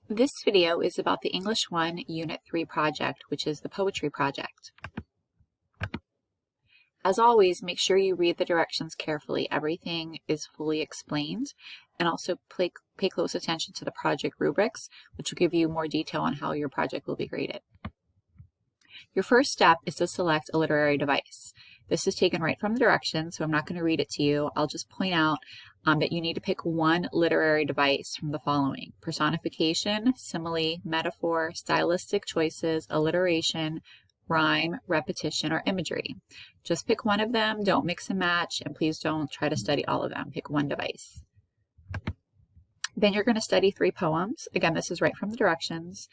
This video is about the English 1 Unit 3 project, which is the poetry project. As always, make sure you read the directions carefully. Everything is fully explained, and also pay close attention to the project rubrics, which will give you more detail on how your project will be graded. Your first step is to select a literary device. This is taken right from the directions, so I'm not going to read it to you. I'll just point out that you need to pick one literary device from the following: personification, simile, metaphor, stylistic choices, alliteration, rhyme, repetition, or imagery. Just pick one of them, don't mix and match, and please don't try to study all of them. Pick one device. Then you're going to study 3 poems. Again, this is right from the directions.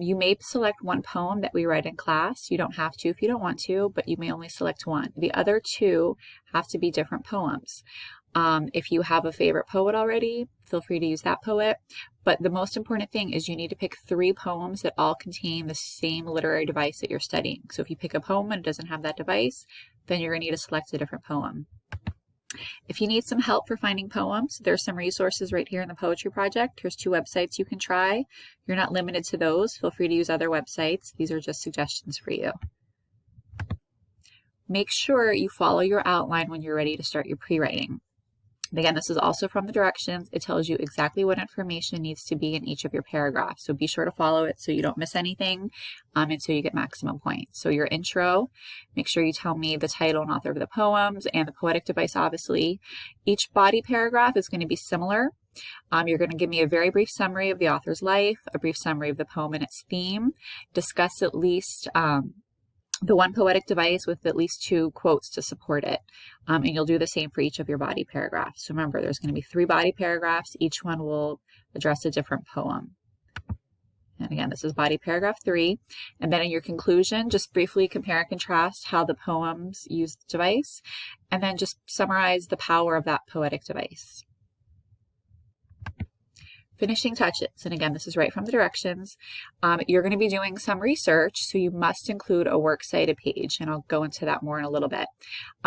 You may select one poem that we write in class. You don't have to if you don't want to, but you may only select one. The other 2 have to be different poems. If you have a favorite poet already, feel free to use that poet. But the most important thing is you need to pick 3 poems that all contain the same literary device that you're studying. So if you pick a poem and it doesn't have that device, then you're going to need to select a different poem. If you need some help for finding poems, there's some resources right here in the Poetry Project. There's 2 websites you can try. You're not limited to those. Feel free to use other websites. These are just suggestions for you. Make sure you follow your outline when you're ready to start your pre-writing. Again, this is also from the directions. It tells you exactly what information needs to be in each of your paragraphs. So be sure to follow it so you don't miss anything until you get maximum points. So your intro, make sure you tell me the title and author of the poems and the poetic device, obviously. Each body paragraph is going to be similar. You're going to give me a very brief summary of the author's life, a brief summary of the poem and its theme, discuss at least the one poetic device with at least 2 quotes to support it. And you'll do the same for each of your body paragraphs. So remember, there's going to be 3 body paragraphs. Each one will address a different poem. And again, this is body paragraph 3. And then in your conclusion, just briefly compare and contrast how the poems use the device, and then just summarize the power of that poetic device. Finishing touches, and again, this is right from the directions. You're going to be doing some research, so you must include a works cited page, and I'll go into that more in a little bit.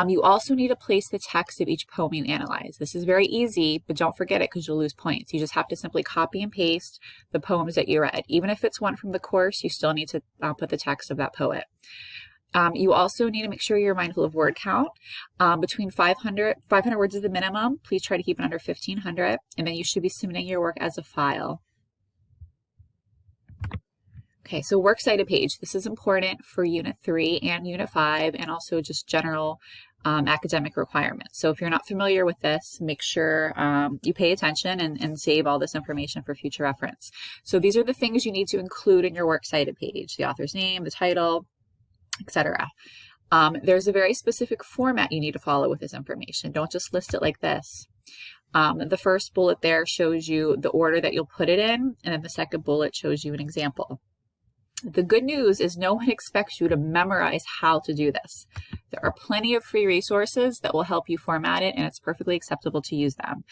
You also need to place the text of each poem you analyze. This is very easy, but don't forget it because you'll lose points. You just have to simply copy and paste the poems that you read. Even if it's one from the course, you still need to put the text of that poet. You also need to make sure you're mindful of word count. Between 500 words is the minimum. Please try to keep it under 1,500. And then you should be submitting your work as a file. Okay, so works cited page. This is important for Unit 3 and Unit 5, and also just general academic requirements. So if you're not familiar with this, make sure you pay attention and save all this information for future reference. So these are the things you need to include in your works cited page: the author's name, the title, etc. There's a very specific format you need to follow with this information. Don't just list it like this. The first bullet there shows you the order that you'll put it in, and then the second bullet shows you an example. The good news is no one expects you to memorize how to do this. There are plenty of free resources that will help you format it, and it's perfectly acceptable to use them.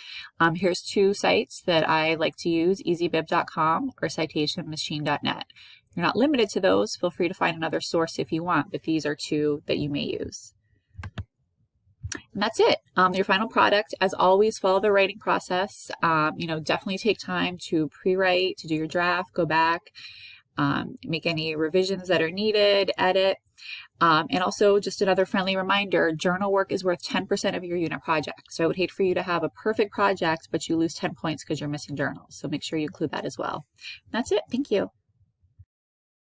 Here's 2 sites that I like to use: ezbib.com or citationmachine.net. You're not limited to those. Feel free to find another source if you want, but these are 2 that you may use. And that's it. Your final product, as always, follow the writing process. Definitely take time to pre-write, to do your draft, go back, make any revisions that are needed, edit. And also, just another friendly reminder, journal work is worth 10% of your unit project. So I would hate for you to have a perfect project, but you lose 10 points because you're missing journals. So make sure you include that as well. And that's it. Thank you.